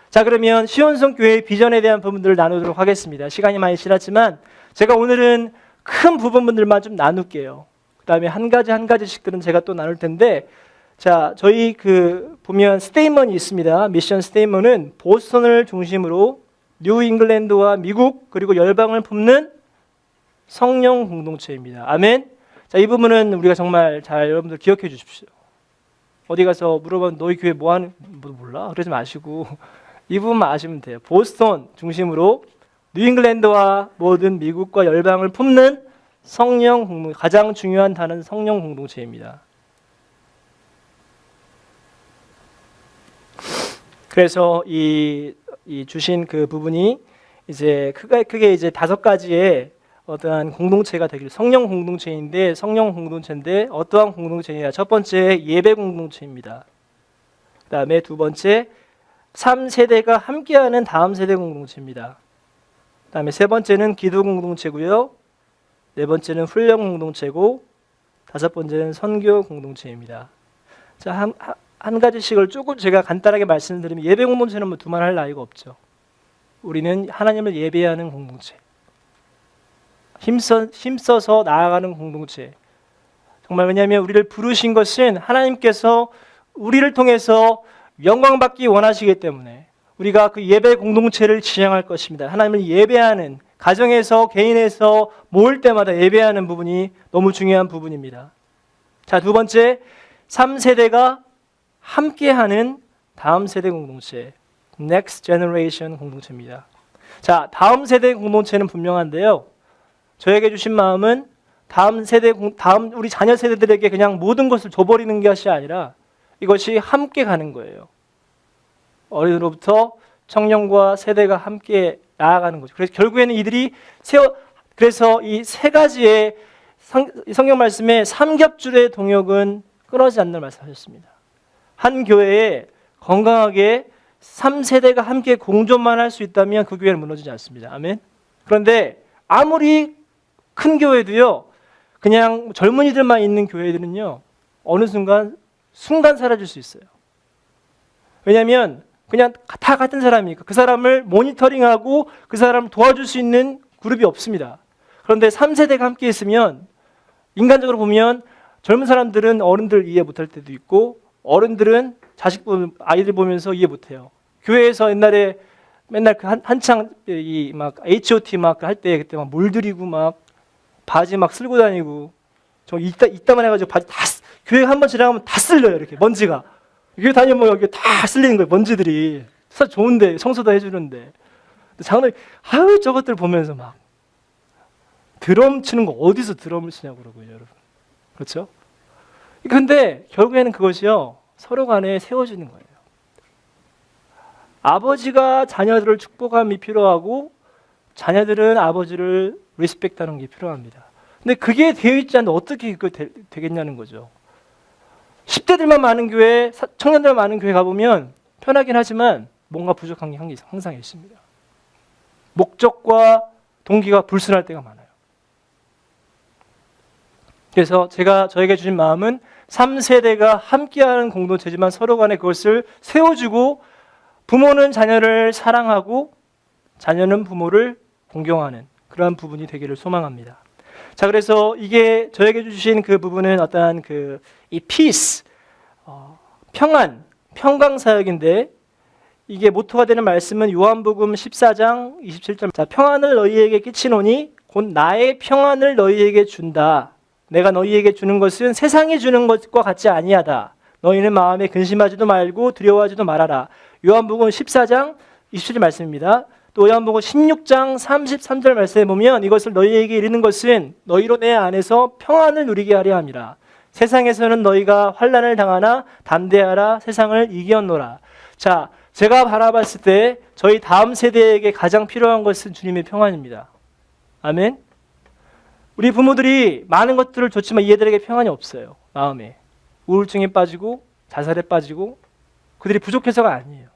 자, 그러면 시온성 교회의 비전에 대한 부분들을 나누도록 하겠습니다. 시간이 많이 지났지만 제가 오늘은 큰 부분들만 좀 나눌게요. 그 다음에 한 가지씩들은 제가 또 나눌 텐데, 자, 저희 보면 스테이먼이 있습니다. 미션 스테이먼은 보스턴을 중심으로 뉴 잉글랜드와 미국 그리고 열방을 품는 성령 공동체입니다. 아멘. 자, 이 부분은 우리가 정말 잘 여러분들 기억해 주십시오. 어디 가서 물어보면 너희 교회 뭐 하는 몰라? 그러지 마시고 이 부분만 아시면 돼요. 보스턴 중심으로 뉴 잉글랜드와 모든 미국과 열방을 품는 성령 공동, 가장 중요한 단어는 성령 공동체입니다. 그래서 이 주신 그 부분이 이제 크게 이제 5가지의 어떠한 공동체가 되길, 성령 공동체인데 어떠한 공동체냐? 첫 번째 예배 공동체입니다. 그다음에 두 번째 3세대가 함께하는 다음 세대 공동체입니다. 그다음에 세 번째는 기도 공동체고요. 네 번째는 훈련 공동체고, 다섯 번째는 선교 공동체입니다. 자, 한 가지씩을 조금 제가 간단하게 말씀드리면, 예배 공동체는 뭐 두말할 나위가 없죠. 우리는 하나님을 예배하는 공동체, 힘써서 나아가는 공동체. 정말, 왜냐하면 우리를 부르신 것은 하나님께서 우리를 통해서 영광받기 원하시기 때문에 우리가 그 예배 공동체를 지향할 것입니다. 하나님을 예배하는, 가정에서 개인에서 모일 때마다 예배하는 부분이 너무 중요한 부분입니다. 자, 두 번째, 3세대가 함께하는 다음 세대 공동체, Next Generation 공동체입니다. 자, 다음 세대 공동체는 분명한데요, 저에게 주신 마음은 다음 우리 자녀 세대들에게 그냥 모든 것을 줘버리는 것이 아니라 이것이 함께 가는 거예요. 어린으로부터 청년과 세대가 함께 나아가는 거죠. 그래서 결국에는 이들이 그래서 이 세 가지의 성경 말씀의 삼겹줄의 동역은 끊어지지 않는 말씀하셨습니다. 한 교회에 건강하게 3세대가 함께 공존만 할 수 있다면 그 교회는 무너지지 않습니다. 아멘. 그런데 아무리 큰 교회도요, 그냥 젊은이들만 있는 교회들은요, 어느 순간 사라질 수 있어요. 왜냐하면 그냥 다 같은 사람이니까 그 사람을 모니터링하고 그 사람을 도와줄 수 있는 그룹이 없습니다. 그런데 3세대가 함께 있으면, 인간적으로 보면 젊은 사람들은 어른들 이해 못할 때도 있고, 어른들은 아이들 보면서 이해 못해요. 교회에서 옛날에 맨날 한창 막 H.O.T 막 할 때 그때 막 물들이고 막 바지 막 쓸고 다니고, 저 이따만 해가지고 바지 교회 한 번 지나가면 다 쓸려요. 이렇게 먼지가. 교회 다니면 여기 다 쓸리는 거예요. 먼지들이. 사실 좋은데, 청소도 해주는데. 장로님, 저것들 보면서 막 드럼 치는 거 어디서 드럼을 치냐고 그러고요, 여러분. 그렇죠? 근데 결국에는 그것이요, 서로 간에 세워지는 거예요. 아버지가 자녀들을 축복함이 필요하고, 자녀들은 아버지를 리스펙트하는 게 필요합니다. 근데 그게 되어 있지 않는데 어떻게 그거 되겠냐는 거죠. 10대들만 많은 교회, 청년들만 많은 교회 가보면 편하긴 하지만 뭔가 부족한 게 항상 있습니다. 목적과 동기가 불순할 때가 많아요. 그래서 저에게 주신 마음은 3세대가 함께하는 공동체지만 서로 간에 그것을 세워주고, 부모는 자녀를 사랑하고 자녀는 부모를 존경하는 그러한 부분이 되기를 소망합니다. 자, 그래서 이게 저에게 주신 그 부분은 어떠한 이 peace, 평강 사역인데, 이게 모토가 되는 말씀은 요한복음 14장 27절. 자, 평안을 너희에게 끼치노니 곧 나의 평안을 너희에게 준다. 내가 너희에게 주는 것은 세상이 주는 것과 같지 아니하다. 너희는 마음에 근심하지도 말고 두려워하지도 말아라. 요한복음 14장 27절 말씀입니다. 또 요한복음 16장 33절 말씀에 보면 이것을 너희에게 이르는 것은 너희로 내 안에서 평안을 누리게 하려 함이라. 세상에서는 너희가 환난을 당하나 담대하라. 세상을 이겼노라. 자, 제가 바라봤을 때 저희 다음 세대에게 가장 필요한 것은 주님의 평안입니다. 아멘. 우리 부모들이 많은 것들을 줬지만 이 애들에게 평안이 없어요. 마음에 우울증에 빠지고 자살에 빠지고, 그들이 부족해서가 아니에요.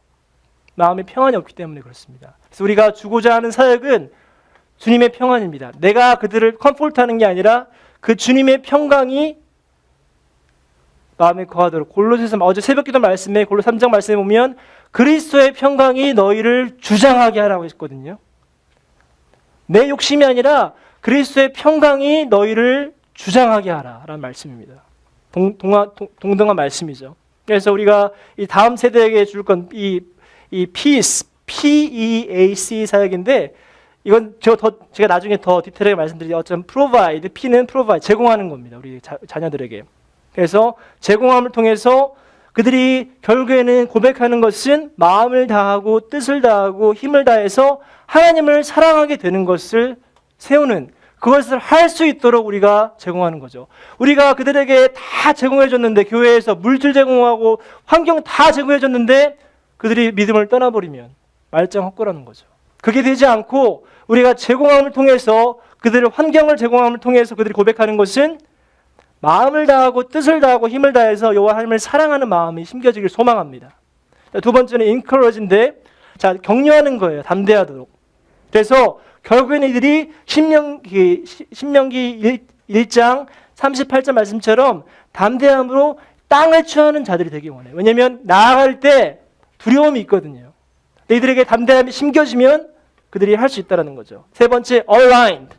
마음에 평안이 없기 때문에 그렇습니다. 그래서 우리가 주고자 하는 사역은 주님의 평안입니다. 내가 그들을 컴포트하는 게 아니라 그 주님의 평강이 마음에 거하도록. 골로새서 어제 새벽기도 말씀에 골로 3장 말씀에 보면 그리스도의 평강이 너희를 주장하게 하라고 했거든요. 내 욕심이 아니라 그리스도의 평강이 너희를 주장하게 하라라는 말씀입니다. 동등한 말씀이죠. 그래서 우리가 이 다음 세대에게 줄 건 이 peace, P-E-A-C 사역인데 이건 제가 나중에 더 디테일하게 말씀드리죠. 어쩌면 provide, P는 provide, 제공하는 겁니다. 우리 자녀들에게. 그래서 제공함을 통해서 그들이 결국에는 고백하는 것은 마음을 다하고 뜻을 다하고 힘을 다해서 하나님을 사랑하게 되는 것을 세우는, 그것을 할 수 있도록 우리가 제공하는 거죠. 우리가 그들에게 다 제공해 줬는데, 교회에서 물질 제공하고 환경 다 제공해 줬는데 그들이 믿음을 떠나버리면 말짱 헛거라는 거죠. 그게 되지 않고 우리가 제공함을 통해서, 그들의 환경을 제공함을 통해서 그들이 고백하는 것은 마음을 다하고 뜻을 다하고 힘을 다해서 여호와 하나님을 사랑하는 마음이 심겨지길 소망합니다. 두 번째는 encourage인데, 자, 격려하는 거예요. 담대하도록. 그래서 결국에는 이들이 신명기 1장 38절 말씀처럼 담대함으로 땅을 취하는 자들이 되기 원해요. 왜냐하면 나아갈 때 두려움이 있거든요. 이들에게 담대함이 심겨지면 그들이 할 수 있다는 거죠. 세 번째, aligned,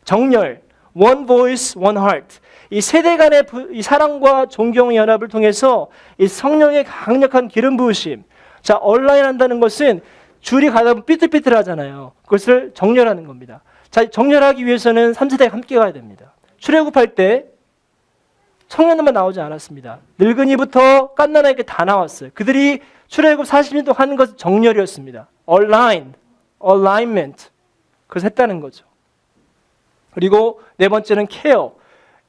정렬, one voice, one heart. 이 세대 간의 이 사랑과 존경의 연합을 통해서 이 성령의 강력한 기름 부으심. 자, 얼라인 한다는 것은 줄이 가다 보면 삐뚤삐뚤하잖아요. 그것을 정렬하는 겁니다. 자, 정렬하기 위해서는 3세대가 함께 가야 됩니다. 출애굽할 때 청년들만 나오지 않았습니다. 늙은이부터 갓난아이까지 다 나왔어요. 그들이 출애굽 40년 동안 하는 것은 정렬이었습니다. alignment. 그것을 했다는 거죠. 그리고 네 번째는 케어.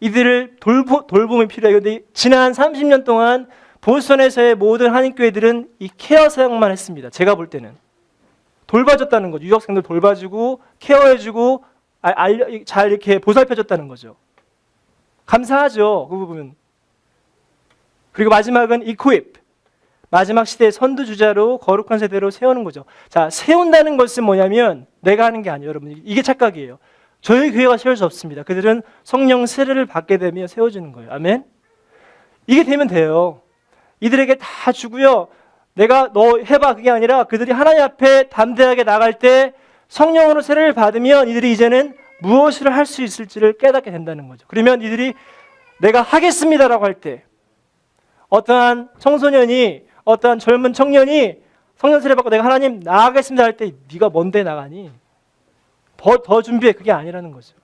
이들을 돌봄이 필요해요. 그런데 지난 30년 동안 보스턴에서의 모든 한인교회들은 이 케어 사역만 했습니다. 제가 볼 때는. 돌봐줬다는 거죠. 유학생들 돌봐주고 케어해주고 잘 이렇게 보살펴줬다는 거죠. 감사하죠. 그 부분. 그리고 마지막은 equip. 마지막 시대의 선두주자로 거룩한 세대로 세우는 거죠. 자, 세운다는 것은 뭐냐면 내가 하는 게 아니에요. 여러분. 이게 착각이에요. 저희 교회가 세울 수 없습니다. 그들은 성령 세례를 받게 되면 세워지는 거예요. 아멘. 이게 되면 돼요. 이들에게 다 주고요. 내가 너 해봐, 그게 아니라 그들이 하나님 앞에 담대하게 나갈 때 성령으로 세례를 받으면 이들이 이제는 무엇을 할 수 있을지를 깨닫게 된다는 거죠. 그러면 이들이 내가 하겠습니다라고 할 때, 어떠한 청소년이, 어떠한 젊은 청년이 성령 세례 받고 내가 하나님 나가겠습니다 할 때 네가 뭔데 나가니? 더 준비해. 그게 아니라는 거죠.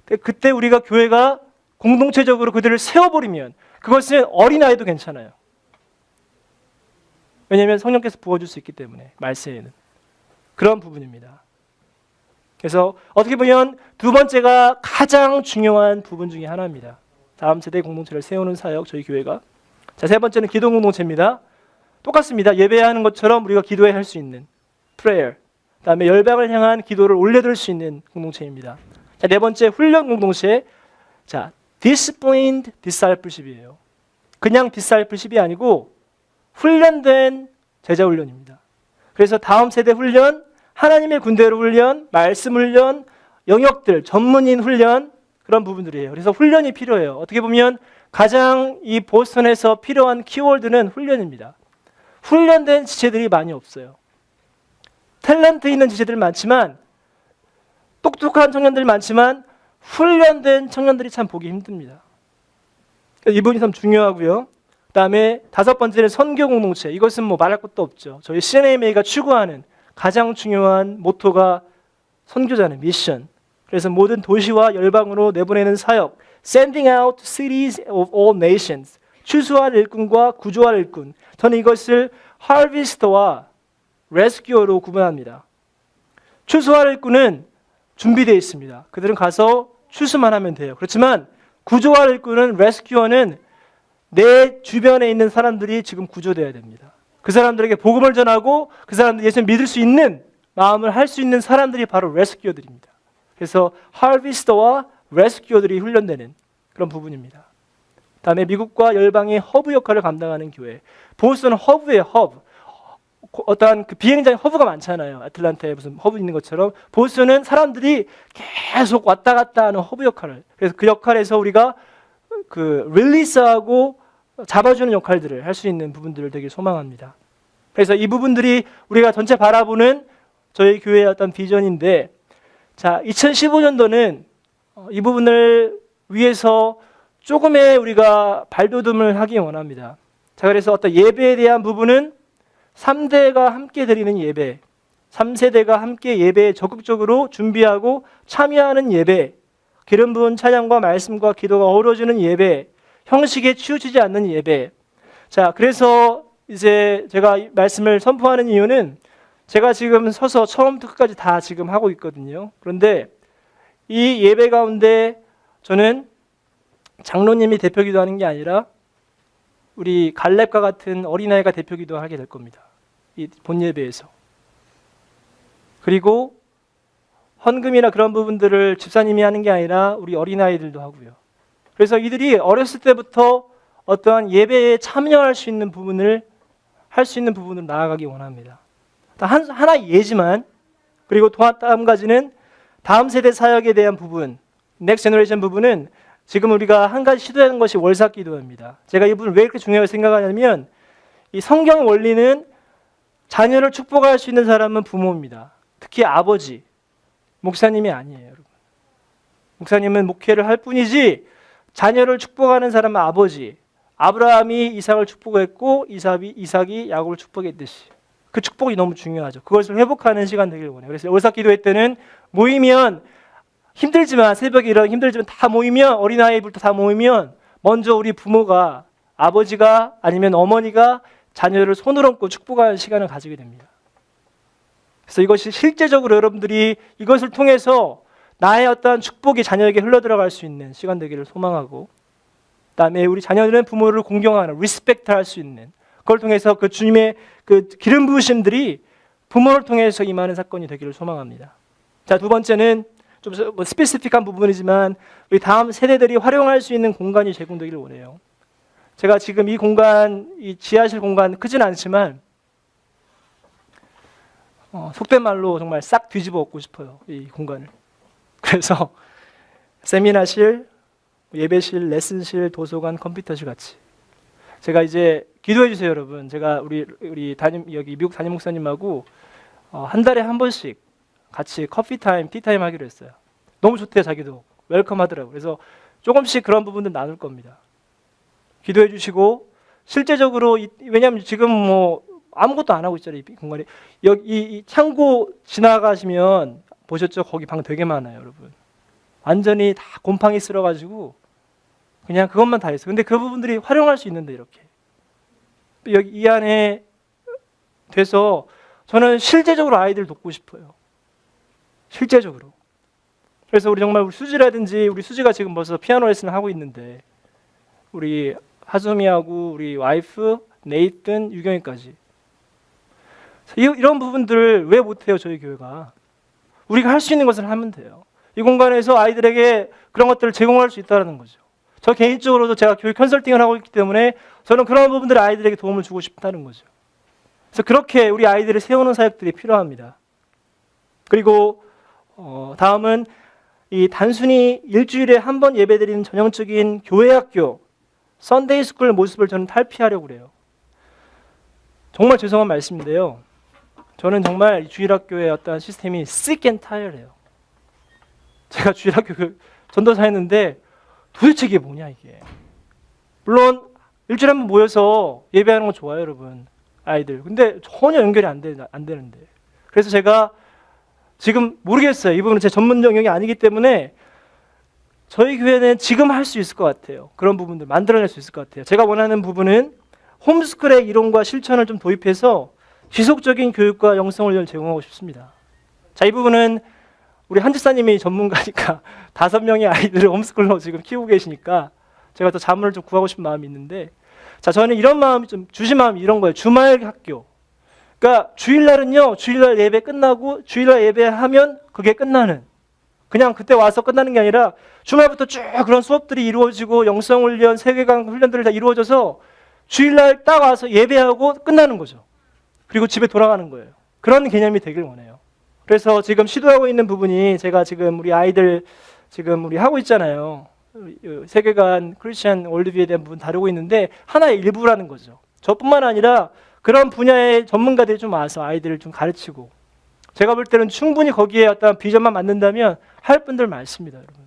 그때 우리가 교회가 공동체적으로 그들을 세워버리면 그것은 어린아이도 괜찮아요. 왜냐하면 성령께서 부어줄 수 있기 때문에, 말세에는. 그런 부분입니다. 그래서 어떻게 보면 두 번째가 가장 중요한 부분 중에 하나입니다. 다음 세대 공동체를 세우는 사역, 저희 교회가. 자, 세 번째는 기도 공동체입니다. 똑같습니다. 예배하는 것처럼 우리가 기도해야 할 수 있는 prayer. 그다음에 열방을 향한 기도를 올려드릴 수 있는 공동체입니다. 자, 네 번째 훈련 공동체. 자, disciplined discipleship이에요. 그냥 discipleship이 아니고 훈련된 제자 훈련입니다. 그래서 다음 세대 훈련, 하나님의 군대로 훈련, 말씀 훈련, 영역들, 전문인 훈련, 그런 부분들이에요. 그래서 훈련이 필요해요. 어떻게 보면 가장 이 보스턴에서 필요한 키워드는 훈련입니다. 훈련된 지체들이 많이 없어요. 탤런트 있는 지체들 많지만, 똑똑한 청년들 많지만 훈련된 청년들이 참 보기 힘듭니다. 이 부분이 참 중요하고요. 그다음에 다섯 번째는 선교 공동체. 이것은 뭐 말할 것도 없죠. 저희 CNMA가 추구하는 가장 중요한 모토가 선교자는 미션. 그래서 모든 도시와 열방으로 내보내는 사역, sending out to cities of all nations. 추수할 일꾼과 구조할 일꾼. 저는 이것을 harvester와 rescuer로 구분합니다. 추수할 일꾼은 준비되어 있습니다. 그들은 가서 추수만 하면 돼요. 그렇지만 구조할 일꾼은, rescuer는 내 주변에 있는 사람들이 지금 구조되어야 됩니다. 그 사람들에게 복음을 전하고 그 사람들이 예수를 믿을 수 있는 마음을 할 수 있는 사람들이 바로 레스큐어들입니다. 그래서 하비스터와 레스큐어들이 훈련되는 그런 부분입니다. 다음에 미국과 열방의 허브 역할을 감당하는 교회. 보스턴은 허브예요. 허브. 어떠한 그 비행장에 허브가 많잖아요. 애틀랜타에 무슨 허브 있는 것처럼 보스턴은 사람들이 계속 왔다 갔다 하는 허브 역할을. 그래서 그 역할에서 우리가 그 릴리스하고 잡아주는 역할들을 할 수 있는 부분들을 되게 소망합니다. 그래서 이 부분들이 우리가 전체 바라보는 저희 교회의 어떤 비전인데, 자, 2015년도는 이 부분을 위해서 조금의 우리가 발돋움을 하기 원합니다. 자, 그래서 어떤 예배에 대한 부분은 3대가 함께 드리는 예배, 3세대가 함께 예배에 적극적으로 준비하고 참여하는 예배, 기름 부은 찬양과 말씀과 기도가 어우러지는 예배, 형식에 치우치지 않는 예배. 자, 그래서 이제 제가 말씀을 선포하는 이유는 제가 지금 서서 처음부터 끝까지 다 지금 하고 있거든요. 그런데 이 예배 가운데 저는 장로님이 대표기도 하는 게 아니라 우리 갈렙과 같은 어린아이가 대표기도 하게 될 겁니다. 이 본예배에서. 그리고 헌금이나 그런 부분들을 집사님이 하는 게 아니라 우리 어린아이들도 하고요. 그래서 이들이 어렸을 때부터 어떠한 예배에 참여할 수 있는 부분을 할 수 있는 부분으로 나아가기 원합니다. 하나의 예지만, 그리고 또 한 가지는 다음 세대 사역에 대한 부분, 넥스트 제너레이션 부분은 지금 우리가 한 가지 시도하는 것이 월삭 기도입니다. 제가 이 부분을 왜 이렇게 중요하게 생각하냐면 이 성경 원리는 자녀를 축복할 수 있는 사람은 부모입니다. 특히 아버지, 목사님이 아니에요, 여러분. 목사님은 목회를 할 뿐이지 자녀를 축복하는 사람은 아버지. 아브라함이 이삭을 축복했고 이삭이 야곱을 축복했듯이 그 축복이 너무 중요하죠. 그것을 회복하는 시간 되길 원해요. 그래서 월삭 기도회 때는 모이면 힘들지만, 새벽에 일어나기 힘들지만 다 모이면, 어린아이부터 다 모이면 먼저 우리 부모가, 아버지가 아니면 어머니가 자녀를 손을 얹고 축복하는 시간을 가지게 됩니다. 그래서 이것이 실제적으로 여러분들이 이것을 통해서 나의 어떤 축복이 자녀에게 흘러들어갈 수 있는 시간 되기를 소망하고, 그다음에 우리 자녀들은 부모를 공경하는, 리스펙트 할 수 있는, 그걸 통해서 그 주님의 그 기름 부으심들이 부모를 통해서 임하는 사건이 되기를 소망합니다. 자, 두 번째는 좀 스페시픽한 부분이지만 우리 다음 세대들이 활용할 수 있는 공간이 제공되기를 원해요. 제가 지금 이 공간, 이 지하실 공간 크진 않지만 속된 말로 정말 싹 뒤집어 엎고 싶어요, 이 공간을. 그래서 세미나실, 예배실, 레슨실, 도서관, 컴퓨터실 같이. 제가 이제 기도해 주세요, 여러분. 제가 우리 여기 미국 담임 목사님하고 한 달에 한 번씩 같이 커피 타임, 티 타임 하기로 했어요. 너무 좋대요, 자기도. 웰컴 하더라고요. 그래서 조금씩 그런 부분들 나눌 겁니다. 기도해 주시고, 실제적으로 왜냐하면 지금 뭐 아무것도 안 하고 있잖아요, 이 공간에. 여기 이 창고 지나가시면 보셨죠? 거기 방 되게 많아요, 여러분. 완전히 다 곰팡이 쓸어가지고 그냥 그것만 다 했어요. 근데 그 부분들이 활용할 수 있는데, 이렇게 여기 이 안에 돼서 저는 실제적으로 아이들 돕고 싶어요. 실제적으로. 그래서 우리 정말 우리 수지라든지, 우리 수지가 지금 벌써 피아노 레슨을 하고 있는데, 우리 하수미하고 우리 와이프 네이튼, 유경이까지 이런 부분들을 왜 못해요, 저희 교회가? 우리가 할 수 있는 것을 하면 돼요. 이 공간에서 아이들에게 그런 것들을 제공할 수 있다는 거죠. 저 개인적으로도 제가 교육 컨설팅을 하고 있기 때문에 저는 그런 부분들을 아이들에게 도움을 주고 싶다는 거죠. 그래서 그렇게 우리 아이들을 세우는 사역들이 필요합니다. 그리고 다음은 이 단순히 일주일에 한 번 예배드리는 전형적인 교회 학교, 선데이 스쿨 모습을 저는 탈피하려고 그래요. 정말 죄송한 말씀인데요. 저는 정말 주일학교의 어떤 시스템이 sick and tired해요. 제가 주일학교 전도사였는데 도대체 이게 뭐냐, 이게. 물론 일주일에 한 번 모여서 예배하는 건 좋아요, 여러분. 아이들. 근데 전혀 연결이 안 되는데. 그래서 제가 지금 모르겠어요. 이 부분은 제 전문 영역이 아니기 때문에 저희 교회는 지금 할 수 있을 것 같아요. 그런 부분들 만들어낼 수 있을 것 같아요. 제가 원하는 부분은 홈스쿨의 이론과 실천을 좀 도입해서 지속적인 교육과 영성훈련을 제공하고 싶습니다. 자, 이 부분은 우리 한 집사님이 전문가니까 5명의 아이들을 홈스쿨로 지금 키우고 계시니까 제가 또 자문을 좀 구하고 싶은 마음이 있는데, 자, 저는 이런 마음이 좀 주신 마음이 이런 거예요. 주말 학교. 그러니까 주일날은요, 주일날 예배 끝나고 주일날 예배하면 그게 끝나는, 그냥 그때 와서 끝나는 게 아니라 주말부터 쭉 그런 수업들이 이루어지고 영성훈련, 세계관 훈련들이 다 이루어져서 주일날 딱 와서 예배하고 끝나는 거죠. 그리고 집에 돌아가는 거예요. 그런 개념이 되길 원해요. 그래서 지금 시도하고 있는 부분이, 제가 지금 우리 아이들 지금 우리 하고 있잖아요. 세계관 크리스천 월드뷰에 대한 부분 다루고 있는데 하나의 일부라는 거죠. 저뿐만 아니라 그런 분야의 전문가들이 좀 와서 아이들을 좀 가르치고, 제가 볼 때는 충분히 거기에 어떤 비전만 만든다면 할 분들 많습니다, 여러분.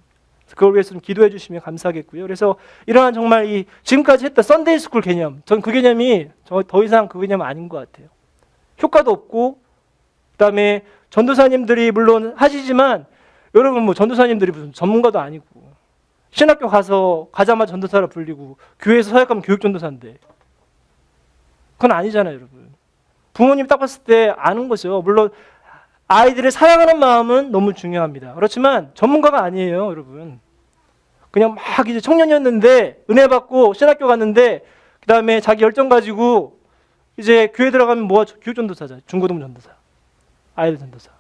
그걸 위해서 좀 기도해 주시면 감사하겠고요. 그래서 이러한 정말 이 지금까지 했던 썬데이 스쿨 개념, 전 그 개념이 더 이상 그 개념은 아닌 것 같아요. 효과도 없고, 그다음에 전도사님들이 물론 하시지만 여러분 뭐 전도사님들이 무슨 전문가도 아니고 신학교 가자마자 전도사라 불리고 교회에서 서약하면 교육전도사인데 그건 아니잖아요, 여러분. 부모님 딱 봤을 때 아는 거죠. 물론 아이들을 사랑하는 마음은 너무 중요합니다. 그렇지만 전문가가 아니에요, 여러분. 그냥 막 이제 청년이었는데 은혜 받고 신학교 갔는데 그 다음에 자기 열정 가지고 이제 교회 들어가면 뭐가 교육전도사죠. 중고등 전도사, 아이들 전도사.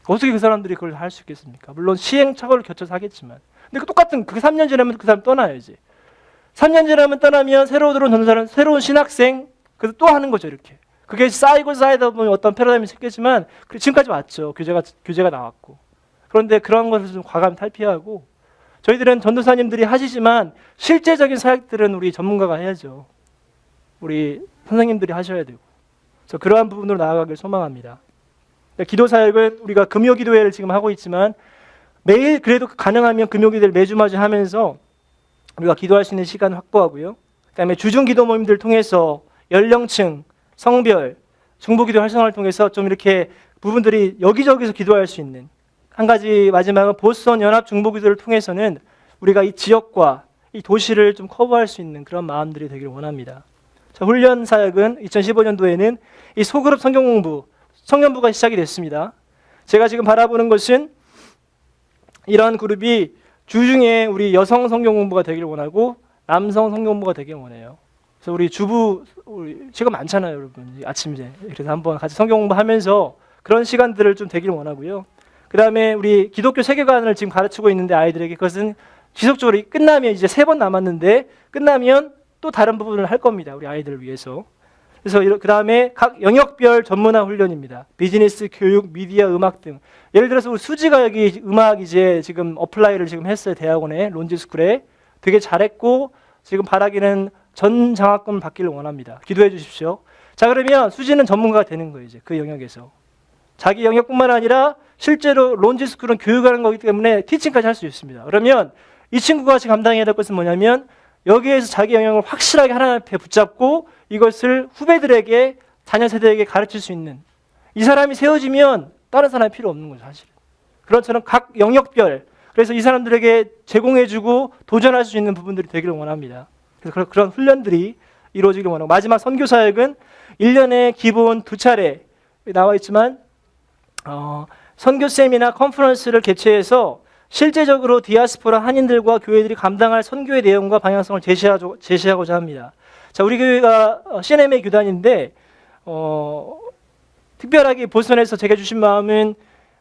어떻게 그 사람들이 그걸 할 수 있겠습니까? 물론 시행착오를 거쳐서 하겠지만, 근데 똑같은 그 3년 지나면 그 사람 떠나요. 이제 3년 지나면 떠나면 새로 들어온 전도사는 새로운 신학생 그래서 또 하는 거죠. 이렇게 그게 쌓이고 쌓이다 보면 어떤 패러다임이 생겼지만 지금까지 왔죠. 교재가 나왔고. 그런데 그런 것을 좀 과감 탈피하고, 저희들은 전도사님들이 하시지만 실제적인 사역들은 우리 전문가가 해야죠. 우리 선생님들이 하셔야 되고. 그래서 그러한 부분으로 나아가길 소망합니다. 기도 사역은 우리가 금요 기도회를 지금 하고 있지만 매일 그래도 가능하면 금요 기도를 매주마주 하면서 우리가 기도할 수 있는 시간을 확보하고요. 그다음에 주중 기도 모임들을 통해서 연령층, 성별, 중보기도 활성화를 통해서 좀 이렇게 부분들이 여기저기서 기도할 수 있는, 한 가지 마지막은 보선 연합 중보기도를 통해서는 우리가 이 지역과 이 도시를 좀 커버할 수 있는 그런 마음들이 되기를 원합니다. 자, 훈련 사역은 2015년도에는 이 소그룹 성경 공부, 청년부가 시작이 됐습니다. 제가 지금 바라보는 것은 이러한 그룹이 주중에 우리 여성 성경 공부가 되기를 원하고 남성 성경 공부가 되기를 원해요. 그래서 우리 시간 많잖아요, 여러분. 아침에. 그래서 한번 같이 성경 공부하면서 그런 시간들을 좀 되기를 원하고요. 그 다음에 우리 기독교 세계관을 지금 가르치고 있는데 아이들에게 그것은 지속적으로 끝나면 이제 3번 남았는데 끝나면 또 다른 부분을 할 겁니다. 우리 아이들을 위해서. 그래서 그 다음에 각 영역별 전문화 훈련입니다. 비즈니스, 교육, 미디어, 음악 등. 예를 들어서 우리 수지가 여기 음악 이제 지금 어플라이를 지금 했어요. 대학원에, 론지스쿨에. 되게 잘했고 지금 바라기는 전 장학금을 받기를 원합니다. 기도해 주십시오. 자, 그러면 수지는 전문가가 되는 거예요. 이제 그 영역에서. 자기 영역뿐만 아니라 실제로 론지스쿨은 교육하는 거기 때문에 티칭까지 할 수 있습니다. 그러면 이 친구가 지금 감당해야 될 것은 뭐냐면 여기에서 자기 영역을 확실하게 하나님 앞에 붙잡고 이것을 후배들에게, 자녀 세대에게 가르칠 수 있는, 이 사람이 세워지면 다른 사람이 필요 없는 거죠, 사실은. 그런처럼 각 영역별, 그래서 이 사람들에게 제공해주고 도전할 수 있는 부분들이 되기를 원합니다. 그래서 그런 훈련들이 이루어지기를 원하고, 마지막 선교 사역은 1년에 기본 2차례 나와 있지만 선교 세미나 컨퍼런스를 개최해서 실제적으로 디아스포라 한인들과 교회들이 감당할 선교의 내용과 방향성을 제시하고자 합니다. 자, 우리 교회가 CNMA 교단인데 특별하게 보선에서 제가 주신 마음은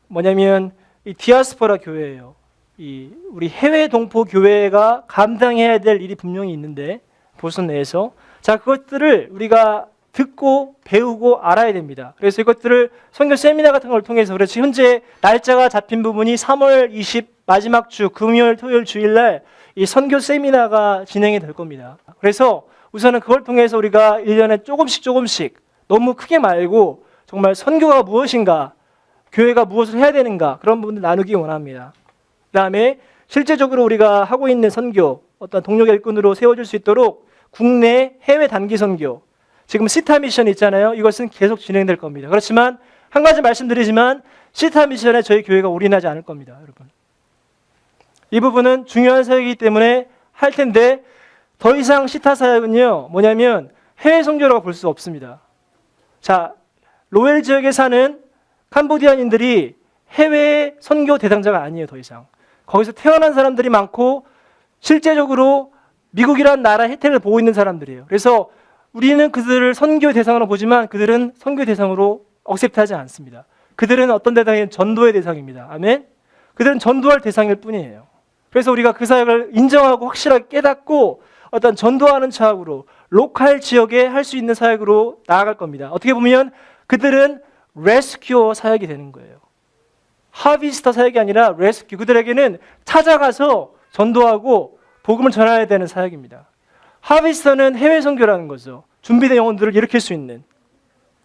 뭐냐면 이 디아스포라 교회예요. 이 우리 해외 동포 교회가 감당해야 될 일이 분명히 있는데 보선 내에서, 자, 그것들을 우리가 듣고 배우고 알아야 됩니다. 그래서 이것들을 선교 세미나 같은 걸 통해서, 그래서 현재 날짜가 잡힌 부분이 3월 20 마지막 주 금요일 토요일 주일날 이 선교 세미나가 진행이 될 겁니다. 그래서 우선은 그걸 통해서 우리가 1년에 조금씩 너무 크게 말고 정말 선교가 무엇인가, 교회가 무엇을 해야 되는가, 그런 부분을 나누기 원합니다. 그 다음에 실제적으로 우리가 하고 있는 선교, 어떤 동력 일꾼으로 세워질 수 있도록 국내 해외 단기 선교, 지금 시타 미션 있잖아요. 이것은 계속 진행될 겁니다. 그렇지만 한 가지 말씀드리지만 시타 미션에 저희 교회가 올인하지 않을 겁니다, 여러분. 이 부분은 중요한 사역이기 때문에 할 텐데, 더 이상 시타 사역은요 뭐냐면 해외 선교라고 볼 수 없습니다. 자, 로엘 지역에 사는 캄보디아인들이 해외 선교 대상자가 아니에요. 더 이상 거기서 태어난 사람들이 많고 실제적으로 미국이라는 나라 혜택을 보고 있는 사람들이에요. 그래서 우리는 그들을 선교 대상으로 보지만 그들은 선교 대상으로 억셉트하지 않습니다. 그들은 어떤 대상이면 전도의 대상입니다. 아멘. 그들은 전도할 대상일 뿐이에요. 그래서 우리가 그 사역을 인정하고 확실하게 깨닫고 어떤 전도하는 차원으로 로컬 지역에 할 수 있는 사역으로 나아갈 겁니다. 어떻게 보면 그들은 레스큐어 사역이 되는 거예요. 하비스터 사역이 아니라 레스큐. 그들에게는 찾아가서 전도하고 복음을 전해야 되는 사역입니다. 하비스터는 해외 선교라는 거죠. 준비된 영혼들을 일으킬 수 있는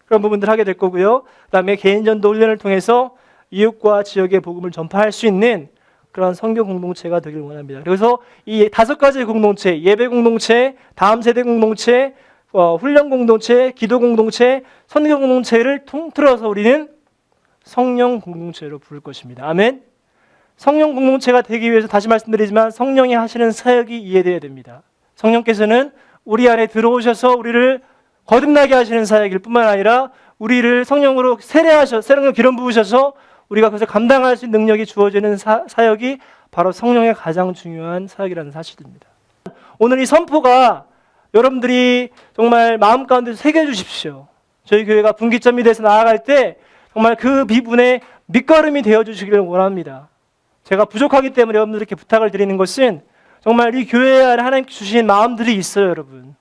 그런 부분들 하게 될 거고요. 그다음에 개인 전도 훈련을 통해서 이웃과 지역의 복음을 전파할 수 있는 그런 선교 공동체가 되길 원합니다. 그래서 이 5가지의 공동체, 예배 공동체, 다음 세대 공동체, 훈련 공동체, 기도 공동체, 선교 공동체를 통틀어서 우리는 성령 공동체로 부를 것입니다. 아멘. 성령 공동체가 되기 위해서 다시 말씀드리지만 성령이 하시는 사역이 이해되어야 됩니다. 성령께서는 우리 안에 들어오셔서 우리를 거듭나게 하시는 사역일 뿐만 아니라 우리를 성령으로 세례로 기름 부으셔서 우리가 그것을 감당할 수 있는 능력이 주어지는 사역이 바로 성령의 가장 중요한 사역이라는 사실입니다. 오늘 이 선포가 여러분들이 정말 마음 가운데 새겨주십시오. 저희 교회가 분기점이 돼서 나아갈 때 정말 그 비분의 밑거름이 되어주시기를 원합니다. 제가 부족하기 때문에 여러분들께 부탁을 드리는 것은 정말 이 교회 안에 하나님께 주신 마음들이 있어요, 여러분.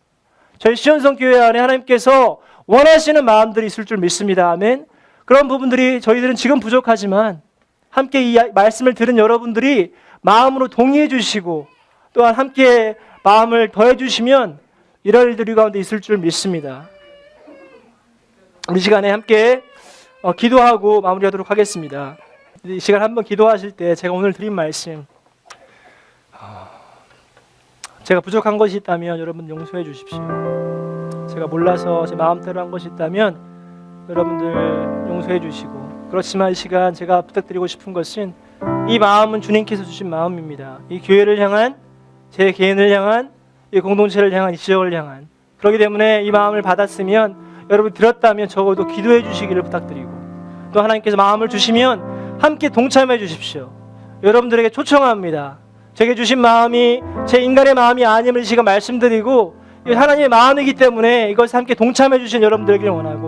저희 시온성 교회 안에 하나님께서 원하시는 마음들이 있을 줄 믿습니다. 아멘. 그런 부분들이 저희들은 지금 부족하지만 함께 이 말씀을 들은 여러분들이 마음으로 동의해 주시고 또한 함께 마음을 더해 주시면 이런 일들이 가운데 있을 줄 믿습니다. 우리 시간에 함께 기도하고 마무리하도록 하겠습니다. 이 시간 한번 기도하실 때 제가 오늘 드린 말씀 제가 부족한 것이 있다면 여러분 용서해 주십시오. 제가 몰라서 제 마음대로 한 것이 있다면 여러분들 용서해 주시고, 그렇지만 이 시간 제가 부탁드리고 싶은 것은 이 마음은 주님께서 주신 마음입니다. 이 교회를 향한, 제 개인을 향한, 이 공동체를 향한, 이 지역을 향한. 그렇기 때문에 이 마음을 받았으면 여러분 들었다면 적어도 기도해 주시기를 부탁드리고, 또 하나님께서 마음을 주시면 함께 동참해 주십시오. 여러분들에게 초청합니다. 제게 주신 마음이 제 인간의 마음이 아님을 이 시간 말씀드리고 하나님의 마음이기 때문에 이것을 함께 동참해 주신 여러분들에게 원하고